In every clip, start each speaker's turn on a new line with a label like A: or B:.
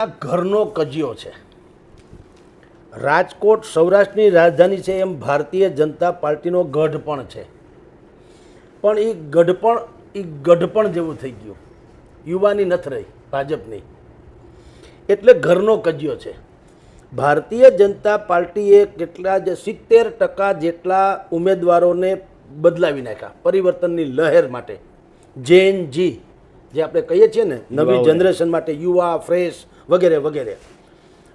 A: આ ઘરનો કજિયો છે. રાજકોટ સૌરાષ્ટ્રની રાજધાની છે એમ ભારતીય જનતા પાર્ટીનો ગઢ પણ છે, પણ એ ગઢપણ જેવું થઈ ગયું. યુવાની નથી રહી ભાજપની, એટલે ઘરનો કજિયો છે. ભારતીય જનતા પાર્ટીએ કેટલા 70% જેટલા ઉમેદવારોને બદલાવી નાખ્યા પરિવર્તનની લહેર માટે. જેન જી જે આપણે કહીએ છીએ ને, નવી જનરેશન માટે, યુવા, ફ્રેશ વગેરે વગેરે.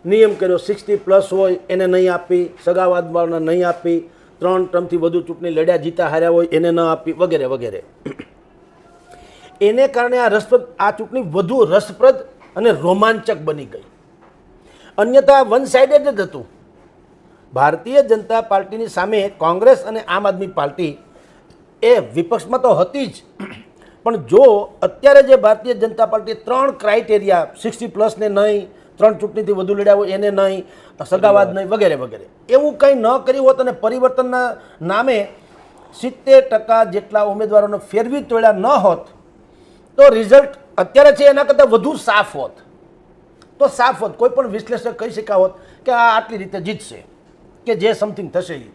A: નિયમ કર્યો 60+ હોય એને નહીં આપી, સગાવાદવાળાને નહીં આપી, 3 ટર્મથી વધુ ચૂંટણી લડ્યા જીતા હાર્યા હોય એને ન આપી, વગેરે વગેરે. એને કારણે આ ચૂંટણી વધુ રસપ્રદ અને રોમાંચક બની ગઈ. અન્યથા વન સાઇડેડ જ હતું. ભારતીય જનતા પાર્ટીની સામે કોંગ્રેસ અને આમ આદમી પાર્ટી એ વિપક્ષમાં તો હતી જ, પણ જો અત્યારે જે ભારતીય જનતા પાર્ટી 3 ક્રાઇટેરિયા 60+ ને નહીં, 3 ચૂંટણીથી વધુ લડ્યા હોય એને નહીં, સગાવાદ નહીં, વગેરે વગેરે, એવું કંઈ ન કર્યું હોત અને પરિવર્તનના નામે 70% જેટલા ઉમેદવારોને ફેરવી તોડ્યા ન હોત તો રિઝલ્ટ અત્યારે છે એના કરતાં વધુ સાફ હોત. તો સાફ હોત, કોઈ પણ વિશ્લેષક કહી શક્યા હોત કે આ આટલી રીતે જીતશે કે જે સમથિંગ થશે એ.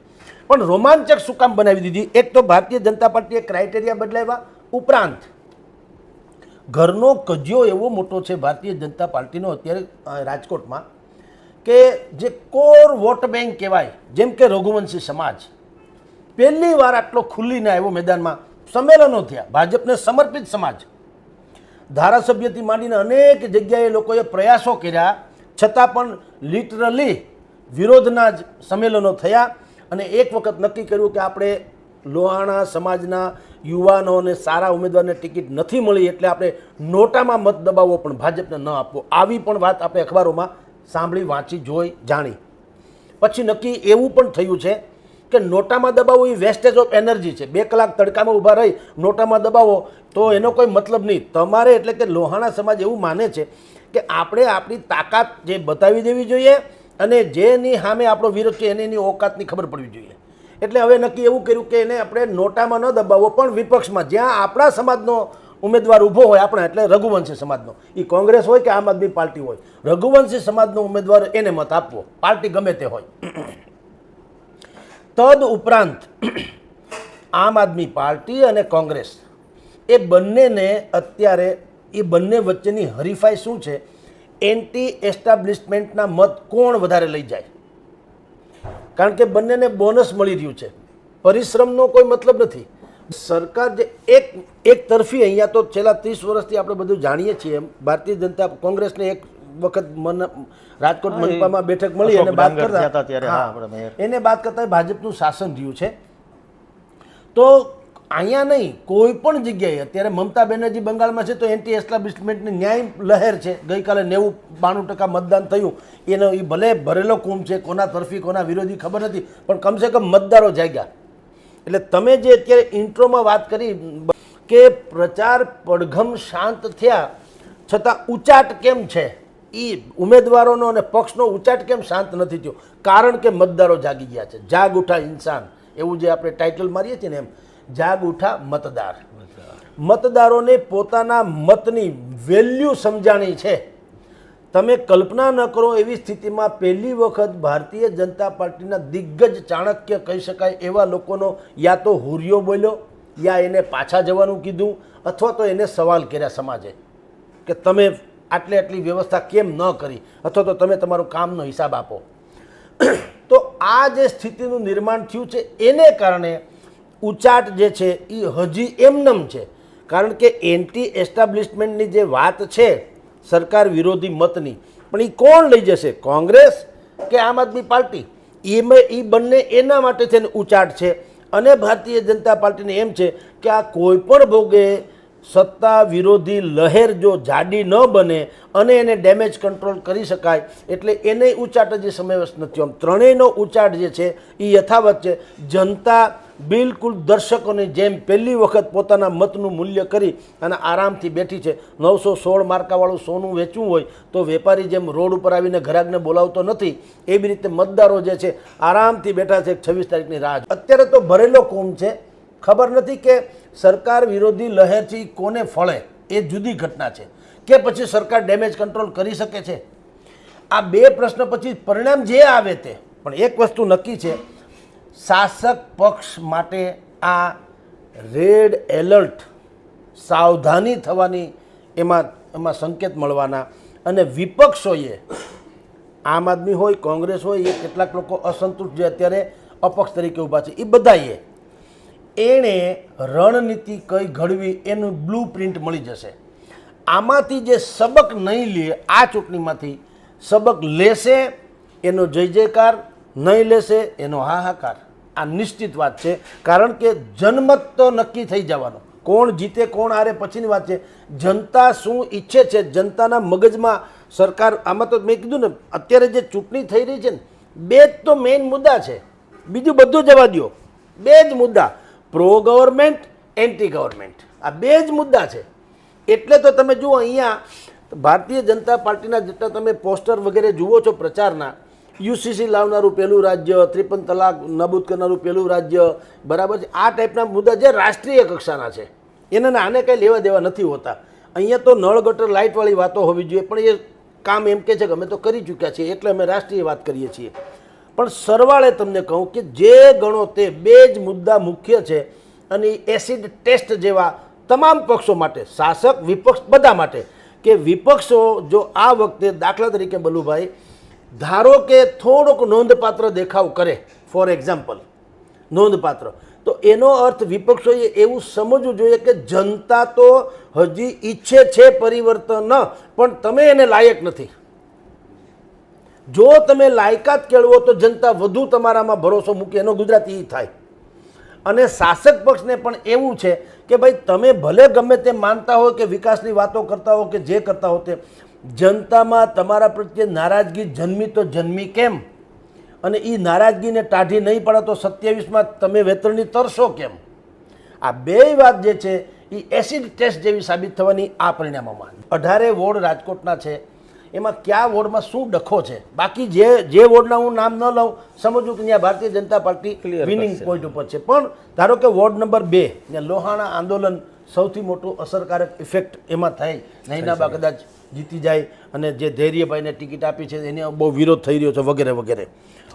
A: પણ રોમાંચક શું કામ બનાવી દીધી? એક તો ભારતીય જનતા પાર્ટીએ ક્રાઇટેરિયા બદલાવ્યા, ઉપરાંત ઘરનો કજિયો એવો મોટો છે ભારતીય જનતા પાર્ટીનો અત્યારે રાજકોટમાં કે જે કોર વોટ બેંક કહેવાય, જેમ કે રઘુવંશી સમાજ પહેલી વાર આટલો ખુલ્લીને આવ્યો મેદાનમાં. સંમેલનો થયા, ભાજપને સમર્પિત સમાજ, ધારાસભ્યથી માંડીને અનેક જગ્યાએ લોકોએ પ્રયાસો કર્યા, છતાં પણ લિટરલી વિરોધના જ સંમેલનો થયા. અને એક વખત નક્કી કર્યું કે આપણે લોહાણા સમાજના યુવાનોને સારા ઉમેદવારને ટિકિટ નથી મળી, એટલે આપણે નોટામાં મત દબાવવો પણ ભાજપને ન આપવો. આવી પણ વાત આપણે અખબારોમાં સાંભળી, વાંચી, જોઈ, જાણી. પછી નક્કી એવું પણ થયું છે કે નોટામાં દબાવવું એ વેસ્ટેજ ઓફ એનર્જી છે. 2 કલાક તડકામાં ઊભા રહી નોટામાં દબાવો તો એનો કોઈ મતલબ નહીં. તમારે એટલે કે લોહાણા સમાજ એવું માને છે કે આપણે આપણી તાકાત જે બતાવી દેવી જોઈએ અને જેની સામે આપણો વિરોધ છે એને એની ઓકાતની ખબર પડવી જોઈએ. એટલે હવે નક્કી એવું કર્યું કે એને આપણે નોટામાં ન દબાવવો, પણ વિપક્ષમાં જ્યાં આપણા સમાજનો ઉમેદવાર ઊભો હોય, આપણા એટલે રઘુવંશી સમાજનો, એ કોંગ્રેસ હોય કે આમ આદમી પાર્ટી હોય, રઘુવંશી સમાજનો ઉમેદવાર એને મત આપવો, પાર્ટી ગમે તે હોય. તદ ઉપરાંત આમ આદમી પાર્ટી અને કોંગ્રેસ એ બંનેને અત્યારે એ બંને વચ્ચેની હરીફાઈ શું છે? એન્ટી એસ્ટાબ્લિશમેન્ટના મત કોણ વધારે લઈ જાય. કારણ કે બંનેને બોનસ મળી રહ્યું છે, પરિશ્રમનો કોઈ મતલબ નથી. સરકાર જે એક તરફી, અહીંયા તો છેલ્લા 30 વર્ષથી આપણે બધું જાણીએ છીએ એમ, ભારતીય જનતા કોંગ્રેસને એક વખત રાજકોટ મનપામાં બેઠક મળી અને બાદ કરતા ભાજપનું શાસન રહ્યું છે. તો અહીંયા નહીં, કોઈ પણ જગ્યાએ અત્યારે મમતા બેનર્જી બંગાળમાં છે તો એન્ટી એસ્ટાબ્લિશમેન્ટની ન્યાય લહેર છે. ગઈકાલે 90-92% મતદાન થયું. એનો એ ભલે ભરેલો કુંભ છે, કોના તરફી કોના વિરોધી ખબર નથી, પણ કમસે કમ મતદારો જાગ્યા. એટલે તમે જે અત્યારે ઇન્ટ્રોમાં વાત કરી કે પ્રચાર પડઘમ શાંત થયા છતાં ઉચાટ કેમ છે, એ ઉમેદવારોનો અને પક્ષનો ઉચાટ કેમ શાંત નથી થયો? કારણ કે મતદારો જાગી ગયા છે. જાગ ઉઠા ઇન્સાન, એવું જે આપણે ટાઇટલ મારીએ છીએ ને એમ, જાગ ઉઠા મતદાર. મતદારોને પોતાના મતની વેલ્યુ સમજાણી છે. તમે કલ્પના ન કરો એવી સ્થિતિમાં પહેલી વખત ભારતીય જનતા પાર્ટીના દિગ્ગજ ચાણક્ય કહી શકાય એવા લોકોનો યા તો હુરિયો બોલ્યો, યા એને પાછા જવાનું કીધું, અથવા તો એને સવાલ કર્યા સમાજે કે તમે આટલી વ્યવસ્થા કેમ ન કરી, અથવા તો તમે તમારું કામનો હિસાબ આપો. તો આ જે સ્થિતિનું નિર્માણ થયું છે એને કારણે ઉચાટ જે છે એ હજી એમનેમ છે. કારણ કે એન્ટી એસ્ટાબ્લિશમેન્ટની જે વાત છે સરકાર વિરોધી મતની, પણ એ કોણ લઈ જશે? કોંગ્રેસ કે આમ આદમી પાર્ટી? એ બંને એના માટે છે ને ઉચાટ છે. અને ભારતીય જનતા પાર્ટીને એમ છે કે આ કોઈ પણ ભોગે સત્તા વિરોધી લહેર જો જાડી ન બને અને એને ડેમેજ કંટ્રોલ કરી શકાય, એટલે એને ઉચાટ હજી સમાવેશ નથી. આમ ત્રણેયનો ઉચાટ જે છે એ યથાવત છે. જનતા બિલકુલ દર્શકોની જેમ પહેલી વખત પોતાના મતનું મૂલ્ય કરી અને આરામથી બેઠી છે. 916 માર્કાવાળું સોનું વેચવું હોય તો વેપારી જેમ રોડ ઉપર આવીને ગ્રાહકને બોલાવતો નથી, એવી રીતે મતદારો જે છે આરામથી બેઠા છે 26 તારીખની રાહ. અત્યારે તો ભરેલો કુંભ છે. ખબર નથી કે સરકાર વિરોધી લહેરથી કોને ફળે, એ જુદી ઘટના છે, કે પછી સરકાર ડેમેજ કંટ્રોલ કરી શકે છે. આ બે પ્રશ્ન પછી પરિણામ જે આવે તે, પણ એક વસ્તુ નક્કી છે, શાસક પક્ષ માટે આ રેડ એલર્ટ, સાવધાની થવાની એમાં સંકેત મળવાના, અને વિપક્ષોએ આમ આદમી હોય, કોંગ્રેસ હોય, એ કેટલાક લોકો અસંતુષ્ટ જે અત્યારે અપક્ષ તરીકે ઊભા છે, એ બધાએ એણે રણનીતિ કઈ ઘડવી એનું બ્લુ પ્રિન્ટ મળી જશે. આમાંથી જે સબક નહીં લે, આ ચૂંટણીમાંથી સબક લેશે એનો જય જયકાર, નહીં લેશે એનો હાહાકાર. આ નિશ્ચિત વાત છે, કારણ કે જનમત તો નક્કી થઈ જવાનો, કોણ જીતે કોણ હારે પછીની વાત છે. જનતા શું ઈચ્છે છે, જનતાના મગજમાં સરકાર, આમાં તો મેં કીધું ને, અત્યારે જે ચૂંટણી થઈ રહી છે ને, બે જ તો મેઇન મુદ્દા છે, બીજું બધું જવા દો. બે જ મુદ્દા, પ્રો ગવર્મેન્ટ, એન્ટી ગવર્મેન્ટ, આ બે જ મુદ્દા છે. એટલે તો તમે જુઓ અહીંયા ભારતીય જનતા પાર્ટીના જેટલા તમે પોસ્ટર વગેરે જુઓ છો પ્રચારના, યુસીસી લાવનારું પહેલું રાજ્ય, 53 તલાક નાબૂદ કરનારું પહેલું રાજ્ય, બરાબર છે, આ ટાઈપના મુદ્દા જે રાષ્ટ્રીય કક્ષાના છે, એને આને કંઈ લેવા દેવા નથી હોતા. અહીંયા તો નળ ગટર લાઇટવાળી વાતો હોવી જોઈએ, પણ એ કામ એમ કે છે કે અમે તો કરી ચૂક્યા છીએ, એટલે અમે રાષ્ટ્રીય વાત કરીએ છીએ. પણ સરવાળે તમને કહું કે જે ગણો તે બે જ મુદ્દા મુખ્ય છે, અને એસિડ ટેસ્ટ જેવા તમામ પક્ષો માટે, શાસક વિપક્ષ બધા માટે, કે વિપક્ષો જો આ વખતે દાખલા તરીકે બલુભાઈ ધારો કે થોડોક નોંધપાત્ર દેખાવ કરે, ફોર એક્ઝામ્પલ નોંધપાત્ર, તો એનો અર્થ વિપક્ષોએ એવું સમજવું જોઈએ કે જનતા તો હજી ઈચ્છે છે પરિવર્તન, પણ તમે એને લાયક નથી. જો તમે લાયકાત કેળવો તો જનતા વધુ તમારામાં ભરોસો મૂકે, એનો ગુજરાતી થાય. અને શાસક પક્ષને પણ એવું છે કે ભાઈ તમે ભલે ગમે તે માનતા હોય કે વિકાસની વાતો કરતા હો કે જે કરતા હો તે, જનતામાં તમારા પ્રત્યે નારાજગી જન્મી તો જન્મી કેમ, અને એ નારાજગીને ટાઢી નહીં પડે તો 27માં તમે વેતરણી તરશો કેમ. આ બે વાત જે છે એ એસિડ ટેસ્ટ જેવી સાબિત થવાની આ પરિણામોમાં. 18 વોર્ડ રાજકોટના છે, એમાં કયા વોર્ડમાં શું ડખો છે, બાકી જે વોર્ડના હું નામ ન લઉં, સમજવું કે ત્યાં Bharatiya Janata party winning point ઉપર છે. પણ ધારો કે વોર્ડ નંબર 2 ત્યાં લોહાણા આંદોલન સૌથી મોટું અસરકારક ઇફેક્ટ એમાં થાય, નૈનાબા કદાચ જીતી જાય, અને જે ધૈર્યભાઈને ટિકિટ આપી છે એને બહુ વિરોધ થઈ રહ્યો છે વગેરે વગેરે.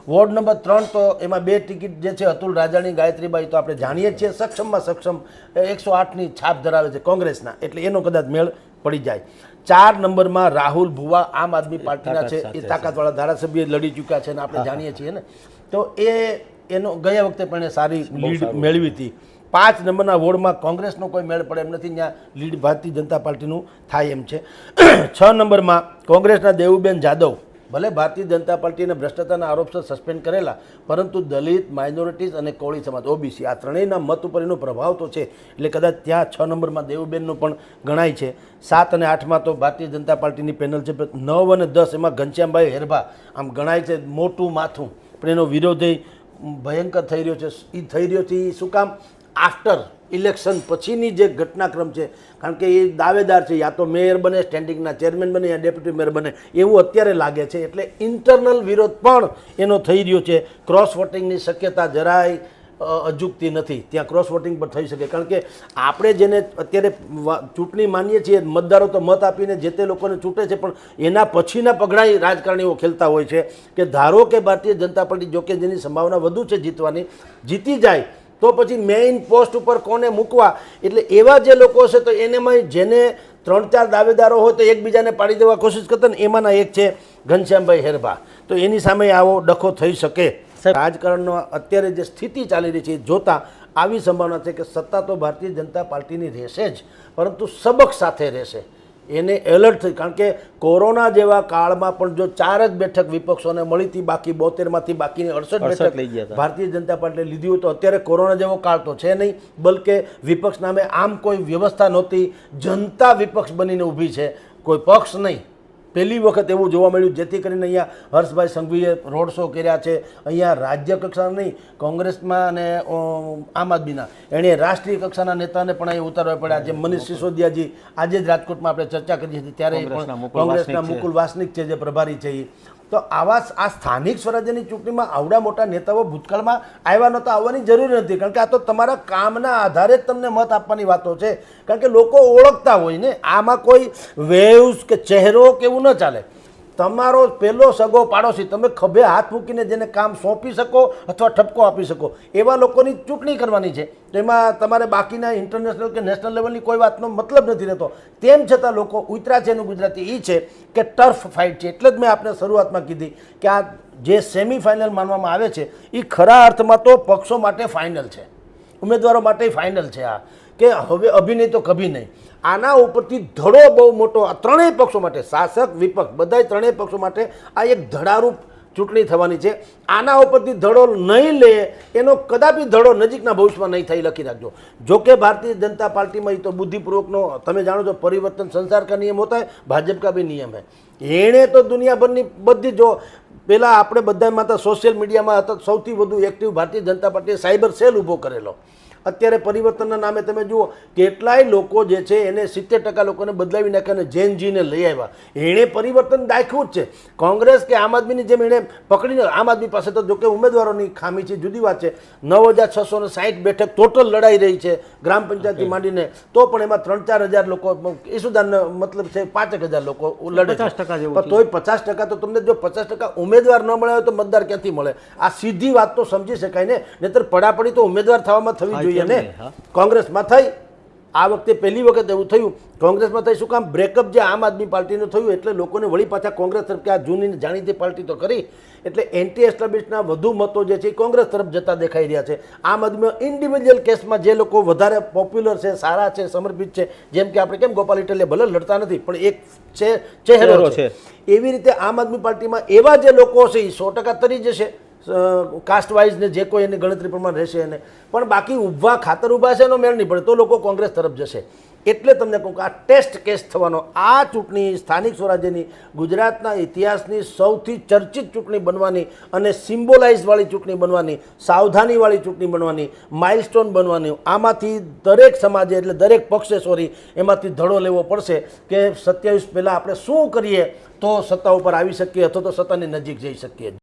A: વોર્ડ નંબર 3 તો એમાં 2 ટિકિટ જે છે, અતુલ રાજાણી, ગાયત્રીબાઈ, તો આપણે જાણીએ છીએ સક્ષમમાં સક્ષમ 108ની છાપ ધરાવે છે કોંગ્રેસના, એટલે એનો કદાચ મેળ પડી જાય. 4 નંબરમાં રાહુલ ભુવા આમ આદમી પાર્ટીના છે, એ તાકાતવાળા ધારાસભ્ય લડી ચૂક્યા છે, અને આપણે જાણીએ છીએ ને, તો એનો ગયા વખતે પણ સારી લીડ મેળવી હતી. 5 નંબરના વોર્ડમાં કોંગ્રેસનો કોઈ મેળ પડે એમ નથી, ત્યાં લીડ ભારતીય જનતા પાર્ટીનું થાય એમ છે. 6 નંબરમાં કોંગ્રેસના દેવુબેન જાદવ, ભલે ભારતીય જનતા પાર્ટીને ભ્રષ્ટાચારના આરોપસર સસ્પેન્ડ કરેલા, પરંતુ દલિત, માઇનોરિટીઝ અને કોળી સમાજ ઓબીસી આ ત્રણેયના મત ઉપર એનો પ્રભાવ તો છે, એટલે કદાચ ત્યાં 6 નંબરમાં દેવુબેનનો પણ ગણાય છે. 7 અને 8માં તો ભારતીય જનતા પાર્ટીની પેનલ છે. 9 અને 10 એમાં ઘનશ્યામભાઈ હેરભા આમ ગણાય છે, મોટું માથું, પણ એનો વિરોધ ભયંકર થઈ રહ્યો છે. એ થઈ રહ્યો છે શું કામ, આફ્ટર ઇલેક્શન પછીની જે ઘટનાક્રમ છે, કારણ કે એ દાવેદાર છે, યા તો મેયર બને, સ્ટેન્ડિંગના ચેરમેન બને, યા ડેપ્યુટી મેયર બને, એવું અત્યારે લાગે છે. એટલે ઇન્ટરનલ વિરોધ પણ એનો થઈ રહ્યો છે. ક્રોસ વોટિંગની શક્યતા જરાય અજુકતી નથી, ત્યાં ક્રોસ વોટિંગ પણ થઈ શકે, કારણ કે આપણે જેને અત્યારે ચૂંટણી માનીએ છીએ, મતદારો તો મત આપીને જે તે લોકોને ચૂંટે છે, પણ એના પછીના પગલાં રાજકારણીઓ ખેલતા હોય છે. કે ધારો કે ભારતીય જનતા પાર્ટી, જો કે જેની સંભાવના વધુ છે જીતવાની, જીતી જાય તો પછી મેઇન પોસ્ટ ઉપર કોને મૂકવા, એટલે એવા જે લોકો છે તો એનેમાં જેને 3-4 દાવેદારો હોય તો એકબીજાને પાડી દેવા કોશિશ કરતા ને, એમાંના એક છે ઘનશ્યામભાઈ હેરભા. તો એની સામે આવો ડખો થઈ શકે. રાજકારણનો અત્યારે જે સ્થિતિ ચાલી રહી છે જોતા આવી સંભાવના છે કે સત્તા તો ભારતીય જનતા પાર્ટીની રહેશે જ, પરંતુ સબક સાથે રહેશે. એને એલર્ટ થઈ, કારણ કે કોરોના જેવા કાળમાં પણ જો 4 જ બેઠક વિપક્ષોને મળી હતી, બાકી 72માંથી બાકીની 68 બેઠક ભારતીય જનતા પાર્ટીએ લીધી હોય, તો અત્યારે કોરોના જેવો કાળ તો છે નહીં, બલકે વિપક્ષ નામે આમ કોઈ વ્યવસ્થા નહોતી, જનતા વિપક્ષ બનીને ઊભી છે, કોઈ પક્ષ નહીં. પહેલી વખત એવું જોવા મળ્યું, જેથી કરીને અહીંયા હર્ષભાઈ સંઘવીએ રોડ શો કર્યા છે. અહીંયા રાજ્ય કક્ષાના નહીં, કોંગ્રેસમાં અને આમ આદમીના એણે રાષ્ટ્રીય કક્ષાના નેતાને પણ અહીં ઉતારવા પડ્યા. જે મનીષ સિસોદિયાજી, આજે જ રાજકોટમાં આપણે ચર્ચા કરી હતી, ત્યારે કોંગ્રેસના મુકુલ વાસનિક છે જે પ્રભારી છે એ. તો આવા આ સ્થાનિક સ્વરાજ્યની ચૂંટણીમાં આવડા મોટા નેતાઓ ભૂતકાળમાં આવ્યા નહોતા, આવવાની જરૂર નથી, કારણ કે આ તો તમારા કામના આધારે જ તમને મત આપવાની વાતો છે, કારણ કે લોકો ઓળખતા હોય ને, આમાં કોઈ વેવ્સ કે ચહેરો કે એવું ન ચાલે. તમારો પહેલો સગો પાડોશી, તમે ખભે હાથ મૂકીને જેને કામ સોંપી શકો અથવા ઠપકો આપી શકો એવા લોકોની ચૂંટણી કરવાની છે. તો એમાં તમારે બાકીના ઇન્ટરનેશનલ કે નેશનલ લેવલની કોઈ વાતનો મતલબ નથી રહેતો. તેમ છતાં લોકો ઉતરા છે એનું ગુજરાતી એ છે કે ટર્ફ ફાઇટ છે. એટલે જ મેં આપને શરૂઆતમાં કીધી કે આ જે સેમિફાઇનલ માનવામાં આવે છે એ ખરા અર્થમાં તો પક્ષો માટે ફાઇનલ છે, ઉમેદવારો માટે ફાઇનલ છે. આ કે હવે અભી નહીં તો કભી નહીં, આના ઉપરથી ધડો બહુ મોટો ત્રણેય પક્ષો માટે, શાસક વિપક્ષ બધાય ત્રણેય પક્ષો માટે આ એક ધડારૂપ ચૂંટણી થવાની છે. આના ઉપરથી ધડો નહીં લે એનો કદાપી ધડો નજીકના ભવિષ્યમાં નહીં થઈ, લખી રાખજો. જો કે ભારતીય જનતા પાર્ટીમાં એ તો બુદ્ધિપૂર્વકનો, તમે જાણો છો પરિવર્તન સંસાર કા નિયમ હોતા है, ભાજપ કા ભી નિયમ है. એણે તો દુનિયાભરની બધી, જો પહેલાં આપણે બધામાં તો સોશિયલ મીડિયામાં હતા સૌથી વધુ એક્ટિવ ભારતીય જનતા પાર્ટીએ સાયબર સેલ ઊભો કરેલો. અત્યારે પરિવર્તનના નામે તમે જુઓ કેટલાય લોકો જે છે એને 70% લોકોને બદલાવી નાખ્યા અને જેનજીને લઈ આવ્યા. એણે પરિવર્તન દાખ્યું જ છે. કોંગ્રેસ કે આમ આદમીની જેમ એણે પકડીને, આમ આદમી પાસે તો જોકે ઉમેદવારોની ખામી છે, જુદી વાત છે. 9660 બેઠક ટોટલ લડાઈ રહી છે ગ્રામ પંચાયતથી માંડીને, તો પણ એમાં 3-4 હજાર લોકો, ઈસુદાન મતલબ છે 5-1000 લોકો લડે છે. પણ તોય 50% તો તમને, જો 50% ઉમેદવાર ન મળે હોય તો મતદાર ક્યાંથી મળે? આ સીધી વાત તો સમજી શકાય ને. નહીતર પડાપડી તો ઉમેદવાર થવામાં થવી જોઈએ ને. કોંગ્રેસમાં થઈ, આ વખતે પહેલી વખત એવું થયું કોંગ્રેસમાં થઈ. શું કામ? બ્રેકઅપ જે આમ આદમી પાર્ટીનું થયું એટલે લોકોને વળી પાછા કોંગ્રેસ તરફ, કે આ જૂની જાણીતી પાર્ટી તો કરી, એટલે એન્ટી એસ્ટાબ્લિશના વધુ મતો જે છે એ કોંગ્રેસ તરફ જતા દેખાઈ રહ્યા છે. આમ આદમી ઇન્ડિવિજ્યુઅલ કેસમાં જે લોકો વધારે પોપ્યુલર છે, સારા છે, સમર્પિત છે, જેમ કે આપણે કેમ ગોપાલ ઇટાલિયા ભલે લડતા નથી પણ એક છે ચહેરો છે, એવી રીતે આમ આદમી પાર્ટીમાં એવા જે લોકો છે એ 100% તરી જશે કાસ્ટ વાઇઝ ને જે કોઈ એની ગણતરી પ્રમાણે રહેશે એને. પણ બાકી ઊભા ખાતર ઊભા છે એનો મેળ નહીં પડે તો લોકો કોંગ્રેસ તરફ જશે. એટલે તમને કહું કે આ ટેસ્ટ કેસ થવાનો, આ ચૂંટણી સ્થાનિક સ્વરાજ્યની ગુજરાતના ઇતિહાસની સૌથી ચર્ચિત ચૂંટણી બનવાની અને સિમ્બોલાઇઝવાળી ચૂંટણી બનવાની, સાવધાનીવાળી ચૂંટણી બનવાની, માઇલસ્ટોન બનવાની. આમાંથી દરેક સમાજે, એટલે દરેક પક્ષે એમાંથી ધડો લેવો પડશે કે 27 પહેલાં આપણે શું કરીએ તો સત્તા ઉપર આવી શકીએ અથવા તો સત્તાની નજીક જઈ શકીએ.